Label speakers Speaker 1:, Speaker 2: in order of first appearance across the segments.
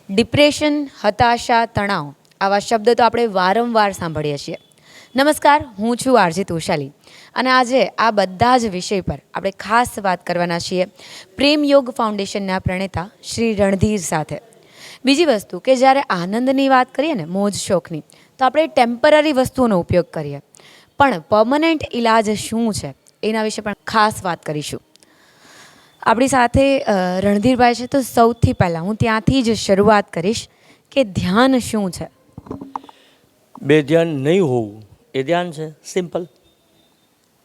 Speaker 1: Depression, હતાશા, તણાવ આવા શબ્દ તો આપણે વારંવાર સાંભળીએ છીએ. નમસ્કાર, હું છું આરજે તોશાલી અને આજે આ બધા જ વિષય પર આપણે ખાસ વાત કરવાના છીએ પ્રેમ યોગ ફાઉન્ડેશનના પ્રણેતા શ્રી રણધીર સાથે. બીજી વસ્તુ કે જ્યારે આનંદની વાત કરીએ ને, મોજ શોખની, તો આપણે ટેમ્પરરી વસ્તુઓનો ઉપયોગ કરીએ, પણ પરમનન્ટ ઇલાજ શું છે એના વિશે પણ ખાસ વાત કરીશું. આપણી સાથે રણધીરભાઈ છે, તો સૌથી પહેલાં હું ત્યાંથી જ શરૂઆત કરીશ કે ધ્યાન શું છે.
Speaker 2: બે ધ્યાન નહીં હોવું એ ધ્યાન છે, સિમ્પલ.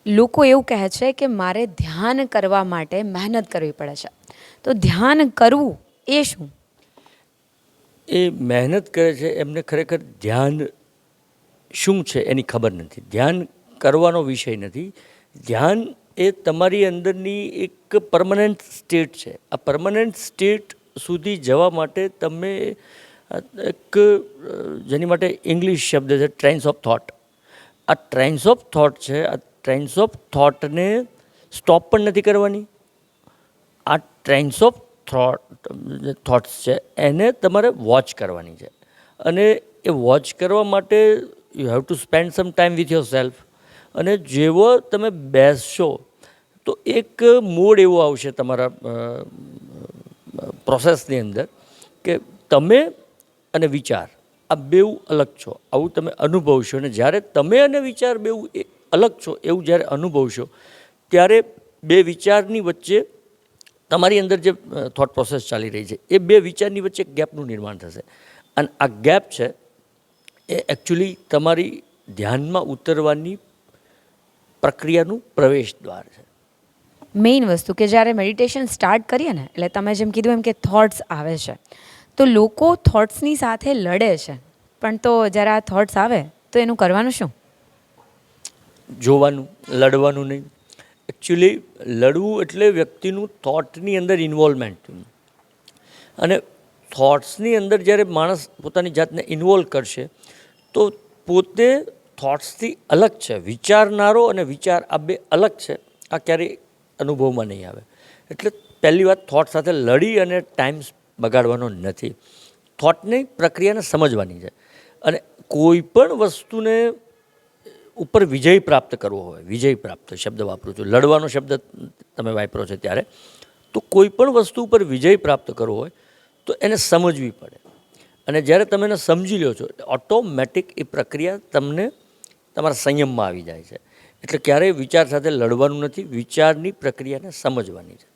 Speaker 1: લોકો એવું કહે છે કે મારે ધ્યાન કરવા માટે મહેનત કરવી પડે છે, તો ધ્યાન કરવું એ શું?
Speaker 2: એ મહેનત કરે છે એમને ખરેખર ધ્યાન શું છે એની ખબર નથી. ધ્યાન કરવાનો વિષય નથી. ધ્યાન એ તમારી અંદરની એક પરમનન્ટ સ્ટેટ છે. આ પરમનન્ટ સ્ટેટ સુધી જવા માટે તમે એક જેની માટે ઇંગ્લિશ શબ્દ છે ટ્રેન્સ ઓફ થોટ. આ ટ્રેન્સ ઓફ થોટ છે. આ ટ્રેન્સ ઓફ થોટને સ્ટોપ પણ નથી કરવાની. આ ટ્રેન્સ ઓફ થોટ્સ છે એને તમારે વોચ કરવાની છે, અને એ વોચ કરવા માટે you have to spend some time with your self. અને જેવો તમે બેસશો તો એક મોડ એવો આવશે તમારા પ્રોસેસની અંદર કે તમે અને વિચાર આ બેઉ અલગ છો, આવું તમે અનુભવશો. અને જ્યારે તમે અને વિચાર બેઉ અલગ છો એવું જ્યારે અનુભવશો, ત્યારે બે વિચારની વચ્ચે તમારી અંદર જે થોટ પ્રોસેસ ચાલી રહી છે એ બે વિચારની વચ્ચે ગેપનું નિર્માણ થશે. અને આ ગેપ છે એ એકચ્યુઅલી તમારી ધ્યાનમાં ઉતરવાની પ્રક્રિયાનું પ્રવેશ દ્વાર છે.
Speaker 1: મેઇન વસ્તુ કે જ્યારે મેડિટેશન સ્ટાર્ટ કરીએ ને, એટલે તમે જેમ કીધું એમ કે થોટ્સ આવે છે, તો લોકો થોટ્સની સાથે લડે છે, પણ તો જ્યારે આ થોટ્સ આવે તો એનું કરવાનું શું?
Speaker 2: જોવાનું, લડવાનું નહીં. એકચ્યુઅલી લડવું એટલે વ્યક્તિનું થોટની અંદર ઇન્વોલ્વમેન્ટ. અને થોટ્સની અંદર જ્યારે માણસ પોતાની જાતને ઇન્વોલ્વ કરશે તો પોતે થોટ્સથી અલગ છે. વિચારનારો અને વિચાર આ બે અલગ છે. આ ક્યારેય અનુભવમાં નહીં આવે. એટલે પહેલી વાત, થોટ સાથે લડી અને ટાઈમ બગાડવાનો નથી. થોટની પ્રક્રિયાને સમજવાની છે. અને કોઈ પણ વસ્તુને ઉપર વિજય પ્રાપ્ત કરવો હોય, વિજય પ્રાપ્ત શબ્દ વાપરું છું, લડવાનો શબ્દ તમે વાપરો છો ત્યારે, તો કોઈ પણ વસ્તુ ઉપર વિજય પ્રાપ્ત કરવો હોય તો એને સમજવી પડે. અને જ્યારે તમે એને સમજી લો છો, ઓટોમેટિક એ પ્રક્રિયા તમને તમારા સંયમમાં આવી જાય છે. એટલે ક્યારેય વિચાર સાથે લડવાનું નથી, વિચારની પ્રક્રિયાને સમજવાની છે.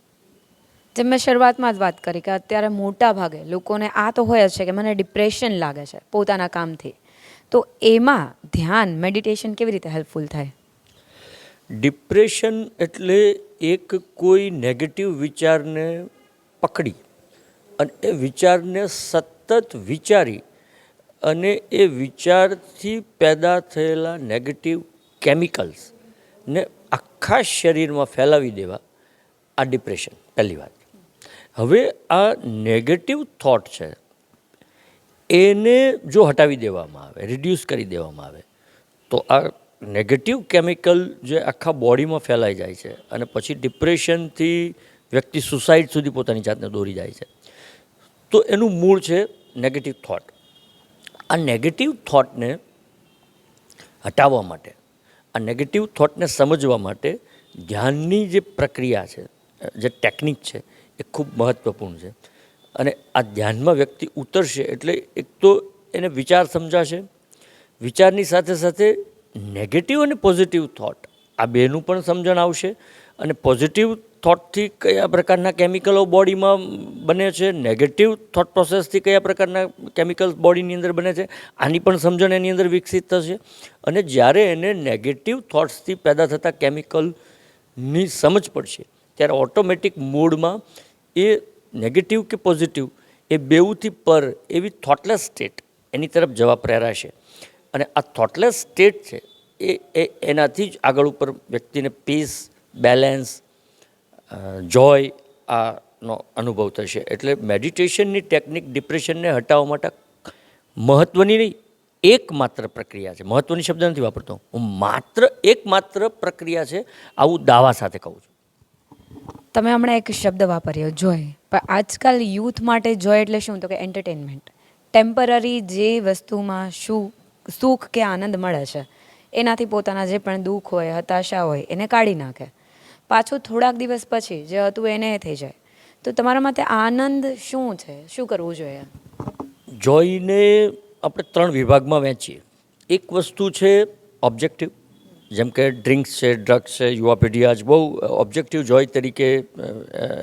Speaker 1: જેમ મેં શરૂઆતમાં જ વાત કરી કે અત્યારે મોટા ભાગે લોકોને આ તો હોય જ છે કે મને ડિપ્રેશન લાગે છે પોતાના કામથી, તો એમાં ધ્યાન, મેડિટેશન કેવી રીતે હેલ્પફુલ થાય?
Speaker 2: ડિપ્રેશન એટલે એક કોઈ નેગેટિવ વિચારને પકડી અને એ વિચારને સતત વિચારી અને એ વિચારથી પેદા થયેલા નેગેટિવ કેમિકલ્સને આખા શરીરમાં ફેલાવી દેવા, આ ડિપ્રેશન પહેલી વાત. હવે આ નેગેટિવ થોટ છે એને જો હટાવી દેવામાં આવે, રિડ્યુસ કરી દેવામાં આવે, તો આ નેગેટિવ કેમિકલ જે આખા બોડીમાં ફેલાઈ જાય છે અને પછી ડિપ્રેશનથી વ્યક્તિ સુસાઇડ સુધી પોતાની જાતને દોરી જાય છે. તો એનું મૂળ છે નેગેટિવ થોટ. આ નેગેટિવ થોટને હટાવવા માટે, આ નેગેટિવ થોટને સમજવા માટે ધ્યાનની જે પ્રક્રિયા છે, જે ટેકનિક છે, એ ખૂબ મહત્ત્વપૂર્ણ છે. અને આ ધ્યાનમાં વ્યક્તિ ઉતરશે એટલે એક તો એને વિચાર સમજાશે, વિચારની સાથે સાથે નેગેટિવ અને પોઝિટિવ થોટ આ બેનું પણ સમજણ આવશે. અને પોઝિટિવ થોટથી કયા પ્રકારના કેમિકલો બોડીમાં બને છે, નેગેટિવ થોટ પ્રોસેસથી કયા પ્રકારના કેમિકલ્સ બોડીની અંદર બને છે, આની પણ સમજણ એની અંદર વિકસિત થશે. અને જ્યારે એને નેગેટિવ થોટ્સથી પેદા થતા કેમિકલની સમજ પડશે ત્યારે ઓટોમેટિક મૂડમાં એ નેગેટિવ કે પોઝિટિવ એ બેઉથી પર એવી થોટલેસ સ્ટેટ એની તરફ જવા પ્રેરાશે. અને આ થોટલેસ સ્ટેટ છે એ એનાથી જ આગળ ઉપર વ્યક્તિને પીસ, બેલેન્સ, જોય આનો અનુભવ થશે. એટલે મેડિટેશનની ટેકનિક ડિપ્રેશનને હટાવવા માટે મહત્ત્વની નહીં, એકમાત્ર પ્રક્રિયા છે. મહત્ત્વની શબ્દ નથી વાપરતો હું, એકમાત્ર પ્રક્રિયા છે, આવું દાવા સાથે કહું છું.
Speaker 1: તમે હમણાં એક શબ્દ વાપર્યો જોય, પણ આજકાલ યુથ માટે જોય એટલે શું? તો કે એન્ટરટેનમેન્ટ, ટેમ્પરરી જે વસ્તુમાં સુખ કે આનંદ મળે છે એનાથી પોતાના જે પણ દુઃખ હોય, હતાશા હોય એને કાઢી નાખે. પાછું થોડાક દિવસ પછી જે હતું એને થઈ જાય. તો તમારા માટે આનંદ શું છે? શું કરવું જોઈએ?
Speaker 2: જોઈને આપણે 3 વિભાગમાં વહેંચીએ. એક વસ્તુ છે ઓબ્જેક્ટિવ, જેમ કે ડ્રિંક્સ છે, ડ્રગ્સ છે, યુવા પેઢી આજ બહુ ઓબ્જેક્ટિવ જોય તરીકે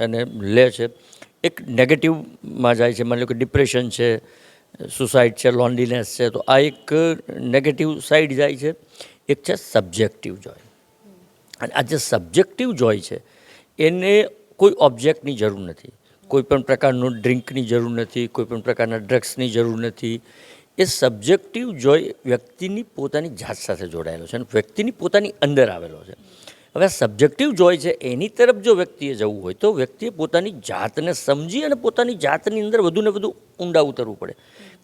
Speaker 2: એને લે છે. એક નેગેટિવમાં જાય છે, માની લો કે ડિપ્રેશન છે, સુસાઇડ છે, લોનલીનેસ છે, તો આ એક નેગેટિવ સાઈડ જાય છે. એક છે સબ્જેક્ટિવ જોય. અને આ જે સબ્જેક્ટિવ જોય છે એને કોઈ ઓબ્જેક્ટની જરૂર નથી, કોઈ પણ પ્રકારનું ડ્રિંકની જરૂર નથી, કોઈ પણ પ્રકારના ડ્રગ્સની જરૂર નથી. એ સબ્જેક્ટિવ જોય વ્યક્તિની પોતાની જાત સાથે જોડાયેલો છે અને વ્યક્તિની પોતાની અંદર આવેલો છે. હવે સબ્જેક્ટિવ જોય છે એની તરફ જો વ્યક્તિએ જવું હોય તો વ્યક્તિએ પોતાની જાતને સમજી અને પોતાની જાતની અંદર વધુને વધુ ઊંડા ઉતરવું પડે.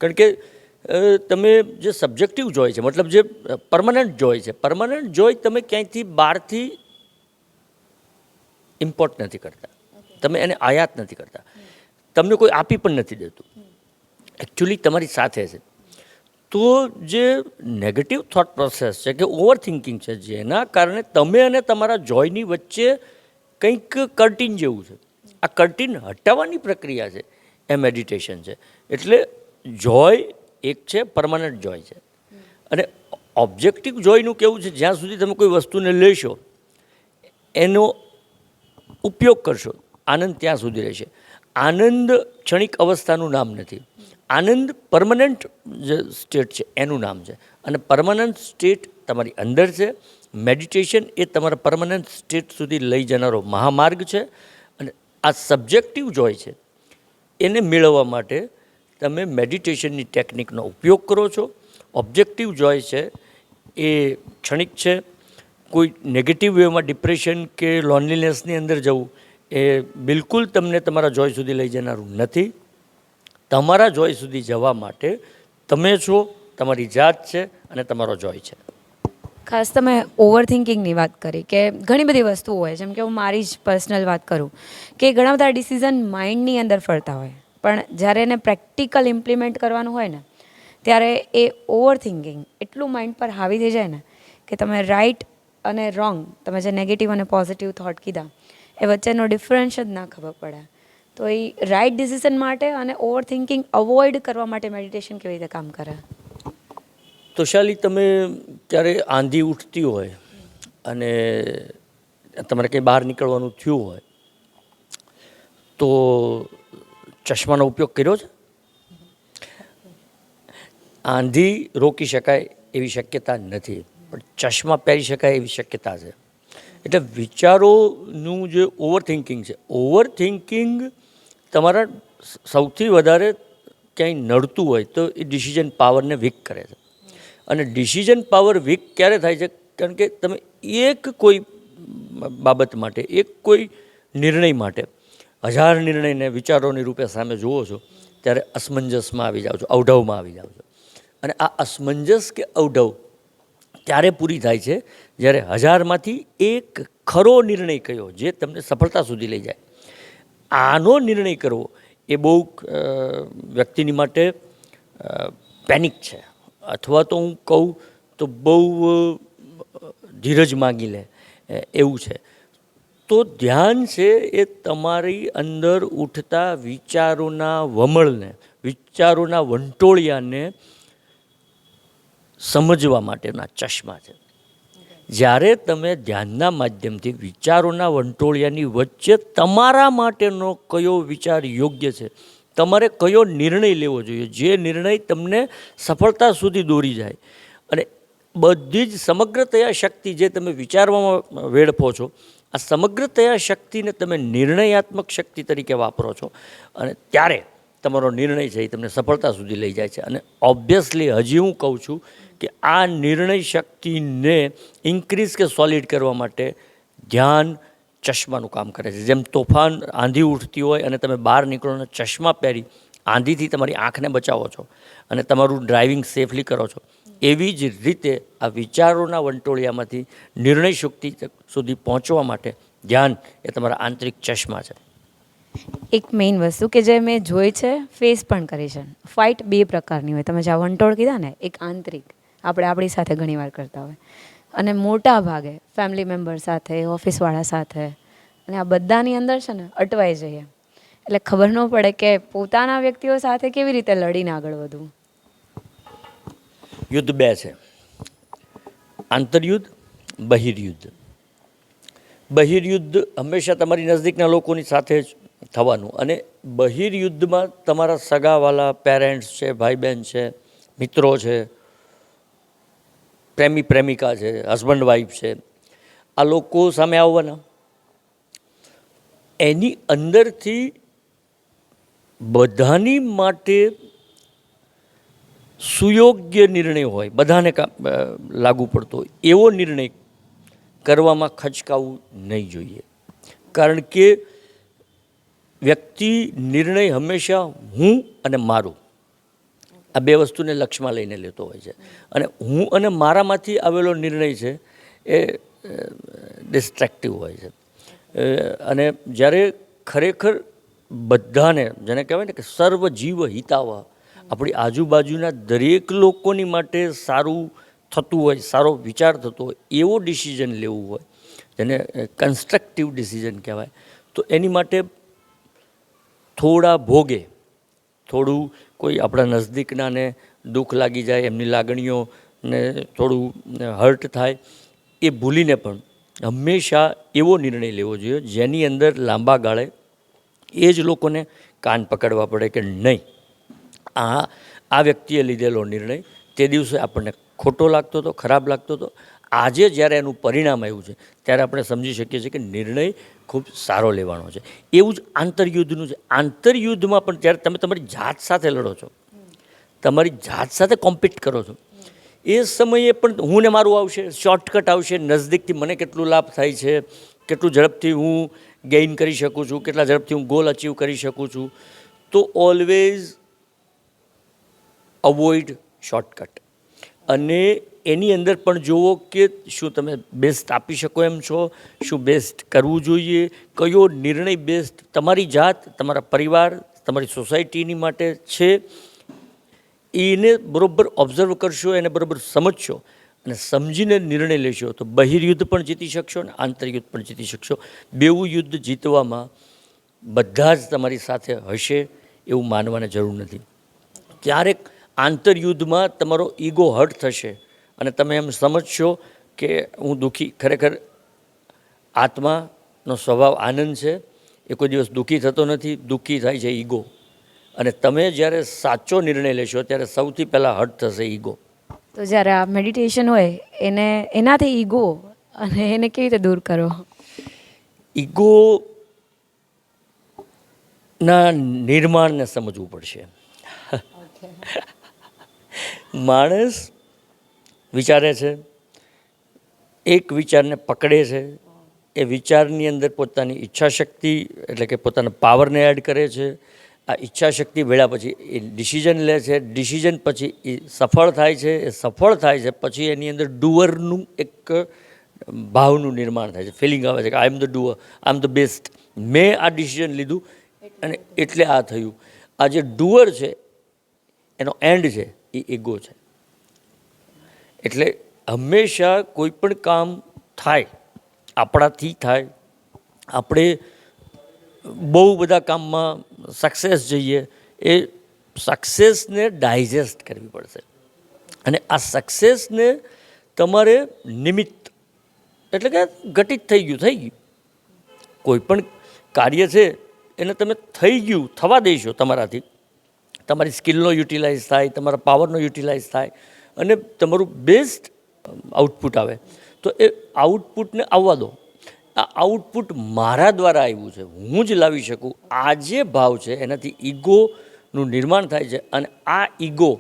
Speaker 2: કારણ કે તમે જે સબ્જેક્ટિવ જોય છે, મતલબ જે પરમનન્ટ જોય છે, પરમનન્ટ જોય તમે ક્યાંયથી બહારથી ઇમ્પોર્ટ નથી કરતા, તમે એને આયાત નથી કરતા, તમને કોઈ આપી પણ નથી દેતું, એકચ્યુઅલી તમારી સાથે છે. તો જે નેગેટિવ થોટ પ્રોસેસ છે કે ઓવર થિંકિંગ છે, જેના કારણે તમે અને તમારા જોયની વચ્ચે કંઈક કર્ટિન જેવું છે, આ કર્ટિન હટાવવાની પ્રક્રિયા છે એ મેડિટેશન છે. એટલે જોય એક છે, પરમાનન્ટ જોય છે. અને ઓબ્જેક્ટિવ જોયનું કેવું છે, જ્યાં સુધી તમે કોઈ વસ્તુને લેશો, એનો ઉપયોગ કરશો, આનંદ ત્યાં સુધી રહેશે. આનંદ ક્ષણિક અવસ્થાનું નામ નથી, આનંદ પરમનન્ટ જે સ્ટેટ છે એનું નામ છે. અને પરમનન્ટ સ્ટેટ તમારી અંદર છે. મેડિટેશન એ તમારા પરમનન્ટ સ્ટેટ સુધી લઈ જનારો મહામાર્ગ છે. અને આ સબ્જેક્ટિવ જોય છે એને મેળવવા માટે તમે મેડિટેશનની ટેકનિકનો ઉપયોગ કરો છો. ઓબ્જેક્ટિવ જોય છે એ ક્ષણિક છે. કોઈ નેગેટિવ વેમાં ડિપ્રેશન કે લોનલીનેસની અંદર જવું એ બિલકુલ તમને તમારા જોય સુધી લઈ જનારું નથી. તમારા જોય સુધી જવા માટે તમે છો, તમારી જાત છે અને તમારો જોય છે.
Speaker 1: ખાસ તમે ઓવર થિંકિંગની વાત કરી કે ઘણી બધી વસ્તુઓ હોય, જેમ કે હું મારી જ પર્સનલ વાત કરું કે ઘણા બધા ડિસિઝન માઇન્ડની અંદર ફરતા હોય, પણ જ્યારે એને પ્રેક્ટિકલ ઇમ્પ્લિમેન્ટ કરવાનું હોય ને ત્યારે એ ઓવર થિંકિંગ એટલું માઇન્ડ પર હાવી થઈ જાય ને કે તમે રાઈટ અને રોંગ, તમે જે નેગેટિવ અને પોઝિટિવ થોટ કીધા એ વચ્ચેનો ડિફરન્સ જ ના ખબર પડે. તો એ રાઈટ ડિસિઝન માટે અને ઓવર થિંકિંગ અવોઇડ કરવા માટે મેડિટેશન કેવી રીતે કામ કરે?
Speaker 2: તો શાલી, તમે ક્યારે આંધી ઉઠતી હોય અને તમારે કંઈ બહાર નીકળવાનું થયું હોય તો ચશ્માનો ઉપયોગ કર્યો છે? આંધી રોકી શકાય એવી શક્યતા નથી, પણ ચશ્મા પહેરી શકાય એવી શક્યતા છે. એટલે વિચારોનું જે ઓવર થિંકિંગ છે, ઓવર થિંકિંગ તમારા સૌથી વધારે ક્યાંય નડતું હોય તો એ ડિસિઝન પાવરને વીક કરે છે. અને ડિસિઝન પાવર વીક ક્યારે થાય છે? કારણ કે તમે એક કોઈ બાબત માટે, એક કોઈ નિર્ણય માટે 1000 નિર્ણયને વિચારોની રૂપે સામે જુઓ છો ત્યારે અસમંજસમાં આવી જાઓ છો, અવઢવમાં આવી જાઓ છો. અને આ અસમંજસ કે અવઢવ ત્યારે પૂરી થાય છે જ્યારે 1000માંથી એક ખરો નિર્ણય કયો જે તમને સફળતા સુધી લઈ જાય. આનો નિર્ણય કરવો એ બહુ વ્યક્તિની માટે પેનિક છે, અથવા તો હું કહું તો બહુ ધીરજ માગી લે એવું છે. તો ધ્યાન છે એ તમારી અંદર ઉઠતા વિચારોના વમળને, વિચારોના વંટોળિયાને સમજવા માટેના ચશ્મા છે. જ્યારે તમે ધ્યાનના માધ્યમથી વિચારોના વંટોળિયાની વચ્ચે તમારા માટેનો કયો વિચાર યોગ્ય છે, તમારે કયો નિર્ણય લેવો જોઈએ, જે નિર્ણય તમને સફળતા સુધી દોરી જાય, અને બધી જ સમગ્રતયા શક્તિ જે તમે વિચારવામાં વેડફો છો, આ સમગ્રતયા શક્તિને તમે નિર્ણયાત્મક શક્તિ તરીકે વાપરો છો, અને ત્યારે તમારો નિર્ણય છે એ તમને સફળતા સુધી લઈ જાય છે. અને ઓબ્વિયસલી હજી હું કહું છું કે આ નિર્ણય શક્તિને ઇન્ક્રીઝ કે સોલિડ કરવા માટે ધ્યાન ચશ્માનું કામ કરે છે. જેમ તોફાન આંધી ઉઠતી હોય અને તમે બહાર નીકળો અને ચશ્મા પહેરી આંધીથી તમારી આંખને બચાવો છો અને તમારું ડ્રાઇવિંગ સેફલી કરો છો, એવી જ રીતે આ વિચારોના વંટોળિયામાંથી નિર્ણય શક્તિ સુધી પહોંચવા માટે ધ્યાન એ તમારા આંતરિક ચશ્મા છે.
Speaker 1: એક મેઇન વસ્તુ કે જે મેં જોઈ છે, ફેસ પણ કરી છે. ફાઇટ બે પ્રકારની હોય. તમે જ્યાં વંટોળ કીધા ને, એક આંતરિક આપણે આપણી સાથે ઘણીવાર કરતા હોય, અને મોટા ભાગે ફેમિલી મેમ્બર સાથે, ઓફિસવાળા સાથે, અને આ બધાની અંદર છે ને અટવાઈ જઈએ, એટલે ખબર ન પડે કે પોતાના વ્યક્તિઓ સાથે કેવી રીતે લડીને આગળ વધવું.
Speaker 2: યુદ્ધ બે છે, આંતરયુદ્ધ, બહિર્યુદ્ધ. બહિર્યુદ્ધ હંમેશા તમારી નજદીકના લોકોની સાથે જ થવાનું, અને બહિર્યુદ્ધમાં તમારા સગાવાલા, પેરેન્ટ્સ છે, ભાઈ બહેન છે, મિત્રો છે, પ્રેમી પ્રેમિકા છે, હસબન્ડ વાઈફ છે, આ લોકો સામે આવવાના. એની અંદરથી બધાની માટે સુયોગ્ય નિર્ણય હોય, બધાને લાગુ પડતો હોય એવો નિર્ણય કરવામાં ખચકાવું નહીં જોઈએ. કારણ કે વ્યક્તિ નિર્ણય હંમેશા હું અને મારું આ બે વસ્તુને લક્ષ્યમાં લઈને લેતો હોય છે, અને હું અને મારામાંથી આવેલો નિર્ણય છે એ ડિસ્ટ્રેક્ટિવ હોય છે. અને જ્યારે ખરેખર બધાને, જેને કહેવાય ને કે સર્વ જીવ હિતાવહ, આપણી આજુબાજુના દરેક લોકોની માટે સારું થતું હોય, સારો વિચાર થતો હોય એવો ડિસિઝન લેવું હોય, જેને કન્સ્ટ્રક્ટિવ ડિસિઝન કહેવાય, તો એની માટે થોડા ભોગે, થોડું કોઈ આપણા નજદીકનાને દુઃખ લાગી જાય, એમની લાગણીઓને થોડું હર્ટ થાય, એ ભૂલીને પણ હંમેશા એવો નિર્ણય લેવો જોઈએ જેની અંદર લાંબા ગાળે એ જ લોકોને કાન પકડવા પડે કે નહીં, આ વ્યક્તિએ લીધેલો નિર્ણય તે દિવસે આપણને ખોટો લાગતો હતો, ખરાબ લાગતો હતો. આજે જ્યારે એનું પરિણામ આવ્યું છે ત્યારે આપણે સમજી શકીએ છીએ કે નિર્ણય ખૂબ સારો લેવાનો છે. એવું જ આંતરયુદ્ધનું છે. આંતરયુદ્ધમાં પણ જ્યારે તમે તમારી જાત સાથે લડો છો, તમારી જાત સાથે કોમ્પિટ કરો છો, એ સમયે પણ હું ને મારું આવશે, શોર્ટકટ આવશે, નજદીકથી મને કેટલું લાભ થાય છે, કેટલું ઝડપથી હું ગેઇન કરી શકું છું, કેટલા ઝડપથી હું ગોલ અચીવ કરી શકું છું. તો ઓલવેઝ અવોઇડ શોર્ટકટ. અને એની અંદર પણ જુઓ કે શું તમે બેસ્ટ આપી શકો એમ છો, શું બેસ્ટ કરવું જોઈએ, કયો નિર્ણય બેસ્ટ તમારી જાત, તમારા પરિવાર, તમારી સોસાયટીની માટે છે, એને બરાબર ઓબ્ઝર્વ કરશો, એને બરાબર સમજશો અને સમજીને નિર્ણય લેશો તો બહિર્યુદ્ધ પણ જીતી શકશો અને આંતરયુદ્ધ પણ જીતી શકશો. બેવું યુદ્ધ જીતવામાં બધા જ તમારી સાથે હશે એવું માનવાની જરૂર નથી. ક્યારેક આંતરયુદ્ધમાં તમારો ઈગો હર્ટ થશે અને તમે એમ સમજશો કે હું દુઃખી, ખરેખર આત્માનો સ્વભાવ આનંદ છે, એ કોઈ દિવસ દુઃખી થતો નથી, દુઃખી થાય છે ઈગો. અને તમે જ્યારે સાચો નિર્ણય લેશો ત્યારે સૌથી પહેલાં હર્ટ થશે ઈગો.
Speaker 1: તો જ્યારે આ મેડિટેશન હોય એનાથી ઈગો અને એને કેવી રીતે દૂર કરો?
Speaker 2: ઈગોના નિર્માણને સમજવું પડશે. માણસ વિચારે છે, એક વિચારને પકડે છે, એ વિચારની અંદર પોતાની ઈચ્છાશક્તિ એટલે કે પોતાના પાવરને એડ કરે છે. આ ઈચ્છાશક્તિ વેળા પછી એ ડિસિઝન લે છે, ડિસિઝન પછી એ સફળ થાય છે, એ સફળ થાય છે પછી એની અંદર ડુઅરનું એક ભાવનું નિર્માણ થાય છે, ફિલિંગ આવે છે કે I am the doer, I am the best, મેં આ ડિસિઝન લીધું અને એટલે આ થયું. આ જે ડુઅર છે એનો એન્ડ છે એ ઈગો છે. એટલે હંમેશા કોઈ પણ કામ થાય, આપણાથી થાય, આપણે બહુ બધા કામમાં સક્સેસ જઈએ, એ સક્સેસને ડાયજેસ્ટ કરવી પડશે. અને આ સક્સેસને તમારે નિમિત્ત એટલે કે ઘટિત થઈ ગયું. કોઈ પણ કાર્ય છે એને તમે થઈ ગયું થવા દેશો તમારાથી, તમારી સ્કિલનો યુટિલાઇઝ થાય, તમારા પાવરનો યુટિલાઇઝ થાય અને તમારું બેસ્ટ આઉટપુટ આવે, તો એ આઉટપુટને આવવા દો. આ આઉટપુટ મારા દ્વારા આવ્યું છે, હું જ લાવી શકું, આ જે ભાવ છે એનાથી ઈગોનું નિર્માણ થાય છે. અને આ ઈગો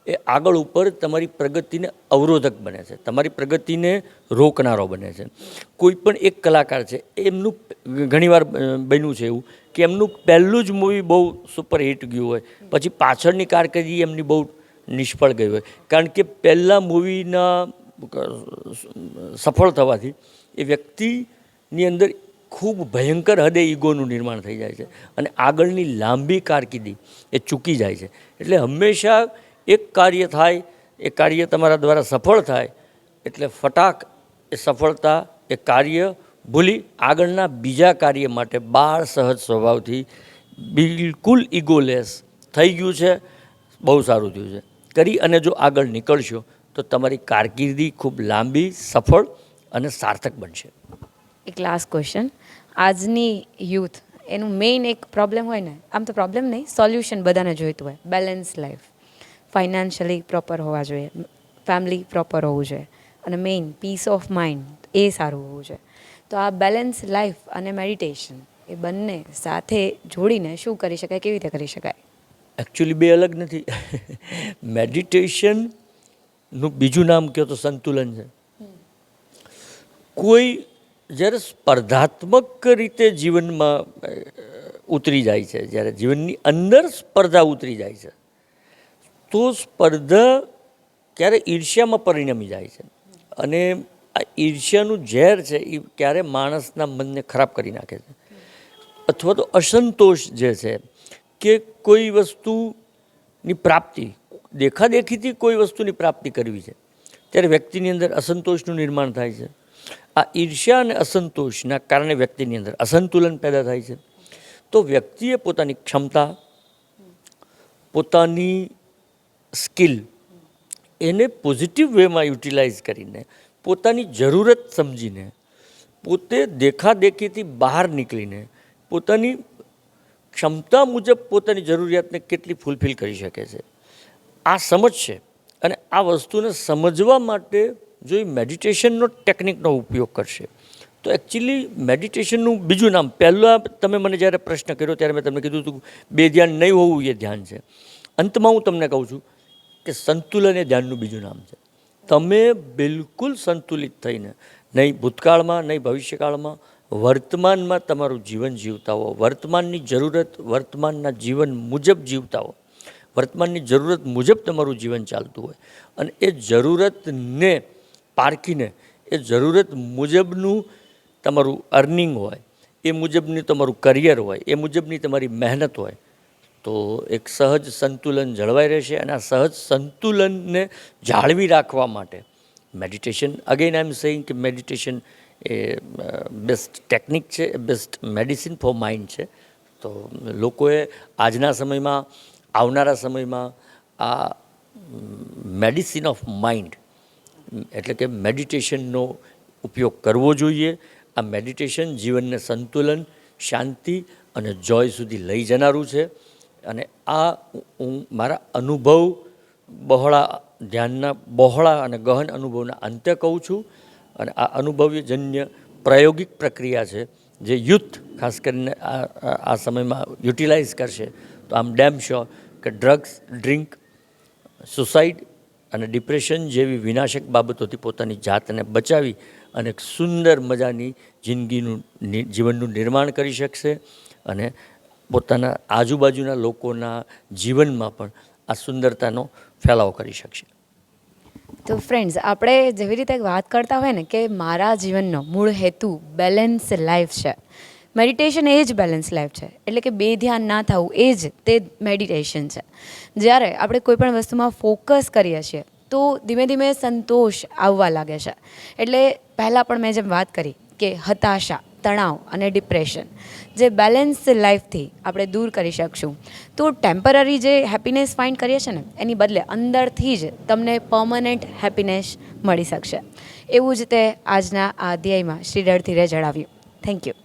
Speaker 2: એ આગળ ઉપર તમારી પ્રગતિને અવરોધક બને છે, તમારી પ્રગતિને રોકનારો બને છે. કોઈ પણ એક કલાકાર છે, એમનું ઘણીવાર બન્યું છે એવું કે એમનું પહેલું જ મૂવી બહુ સુપર હિટ ગયું હોય, પછી પાછળની કારકિર્દી એમની બહુ નિષ્ફળ ગઈ હોય, કારણ કે પહેલાં મૂવીના સફળ થવાથી એ વ્યક્તિની અંદર ખૂબ ભયંકર હદે ઈગોનું નિર્માણ થઈ જાય છે અને આગળની લાંબી કારકિર્દી એ ચૂકી જાય છે. એટલે હંમેશા એક કાર્ય થાય, એ કાર્ય તમારા દ્વારા સફળ થાય એટલે ફટાક એ સફળતા એ કાર્ય ભૂલી આગળના બીજા કાર્ય માટે બાળ સહજ સ્વભાવથી બિલકુલ ઈગોલેસ થઈ ગયું છે, બહુ સારું થયું છે કરી અને જો આગળ નીકળશો તો તમારી કારકિર્દી ખૂબ લાંબી, સફળ અને સાર્થક બનશે.
Speaker 1: એક લાસ્ટ ક્વેશ્ચન, આજની યુથ એનું મેઇન એક પ્રોબ્લેમ હોય ને, આમ તો પ્રોબ્લેમ નહીં, સોલ્યુશન બધાને જોઈતું હોય, બેલેન્સ લાઈફ, ફાઇનાન્શિયલી પ્રોપર હોવા જોઈએ, ફેમિલી પ્રોપર હોવું જોઈએ અને મેઇન પીસ ઓફ માઇન્ડ એ સારું હોવું જોઈએ. તો આ બેલેન્સ લાઈફ અને મેડિટેશન એ બંને સાથે જોડીને શું કરી શકાય, કેવી રીતે કરી શકાય?
Speaker 2: એકચ્યુઅલી બે અલગ નથી. મેડિટેશનનું બીજું નામ કહો તો સંતુલન છે. કોઈ જ્યારે સ્પર્ધાત્મક રીતે જીવનમાં ઉતરી જાય છે, જ્યારે જીવનની અંદર સ્પર્ધા ઉતરી જાય છે, તો સ્પર્ધા ક્યારે ઈર્ષ્યામાં પરિણમી જાય છે અને આ ઈર્ષ્યાનું ઝેર છે એ ક્યારે માણસના મનને ખરાબ કરી નાખે છે. અથવા તો અસંતોષ જે છે કે કોઈ વસ્તુની પ્રાપ્તિ, દેખાદેખીથી કોઈ વસ્તુની પ્રાપ્તિ કરવી છે ત્યારે વ્યક્તિની અંદર અસંતોષનું નિર્માણ થાય છે. આ ઈર્ષ્યા અને અસંતોષના કારણે વ્યક્તિની અંદર અસંતુલન પેદા થાય છે. તો વ્યક્તિએ પોતાની ક્ષમતા, પોતાની સ્કિલ એને પોઝિટિવ વેમાં યુટિલાઇઝ કરીને, પોતાની જરૂરત સમજીને, પોતે દેખાદેખીથી બહાર નીકળીને પોતાની ક્ષમતા મુજબ પોતાની જરૂરિયાતને કેટલી ફૂલફિલ કરી શકે છે, આ સમજશે. અને આ વસ્તુને સમજવા માટે જો એ મેડિટેશનનો ટેકનિકનો ઉપયોગ કરશે તો એકચ્યુઅલી મેડિટેશનનું બીજું નામ, પહેલાં તમે મને જ્યારે પ્રશ્ન કર્યો ત્યારે મેં તમને કીધું હતું બે ધ્યાન નહીં હોવું એ ધ્યાન છે. અંતમાં હું તમને કહું છું કે સંતુલન એ ધ્યાનનું બીજું નામ છે. તમે બિલકુલ સંતુલિત થઈને નહીં ભૂતકાળમાં નહીં ભવિષ્યકાળમાં, વર્તમાનમાં તમારું જીવન જીવતા હો, વર્તમાનની જરૂરત વર્તમાનના જીવન મુજબ જીવતા હો, વર્તમાનની જરૂરત મુજબ તમારું જીવન ચાલતું હોય અને એ જરૂરતને પારખીને એ જરૂરત મુજબનું તમારું અર્નિંગ હોય, એ મુજબનું તમારું કરિયર હોય, એ મુજબની તમારી મહેનત હોય તો એક સહજ સંતુલન જળવાઈ રહેશે. અને આ સહજ સંતુલનને જાળવી રાખવા માટે meditation, again I am saying કે મેડિટેશન એ બેસ્ટ ટેકનિક છે, બેસ્ટ મેડિસિન ફોર માઇન્ડ છે. તો લોકોએ આજના સમયમાં, આવનારા સમયમાં આ મેડિસિન ઓફ માઇન્ડ એટલે કે મેડિટેશનનો ઉપયોગ કરવો જોઈએ. આ મેડિટેશન જીવનને સંતુલન, શાંતિ અને જોય સુધી લઈ જનારું છે. અને આ હું મારા અનુભવ બહોળા ધ્યાનના બહોળા અને ગહન અનુભવના અંતે કહું છું. અને આ અનુભવજન્ય પ્રાયોગિક પ્રક્રિયા છે જે યુથ ખાસ કરીને આ સમયમાં યુટિલાઇઝ કરશે તો આમ ડેમ શ્યોર કે ડ્રગ્સ, ડ્રિંક, સુસાઇડ અને ડિપ્રેશન જેવી વિનાશક બાબતોથી પોતાની જાતને બચાવી અને એક સુંદર મજાની જીવનનું નિર્માણ કરી શકશે અને પોતાના આજુબાજુના લોકોના જીવનમાં પણ આ સુંદરતાનો ફેલાવો કરી શકશે.
Speaker 1: તો ફ્રેન્ડ્સ, આપણે જેવી રીતે વાત કરતા હોય ને કે મારા જીવનનો મૂળ હેતુ બેલેન્સ લાઈફ છે, મેડિટેશન એ જ બેલેન્સ લાઈફ છે. એટલે કે બે ધ્યાન ના થવું એ જ તે મેડિટેશન છે. જ્યારે આપણે કોઈ પણ વસ્તુમાં ફોકસ કરીએ છીએ તો ધીમે ધીમે સંતોષ આવવા લાગે છે. એટલે પહેલાં પણ મેં જેમ વાત કરી કે હતાશા, તણાવ અને ડિપ્રેશન જે બેલેન્સ લાઈફથી આપણે દૂર કરી શકશું તો ટેમ્પરરી જે હેપીનેસ ફાઇન્ડ કરીએ છીએ ને એની બદલે અંદરથી જ તમને પર્મનન્ટ હેપીનેસ મળી શકશે. એવું જ તે આજના આ અધ્યાયમાં શ્રી રણધીરે જણાવ્યું. Thank you.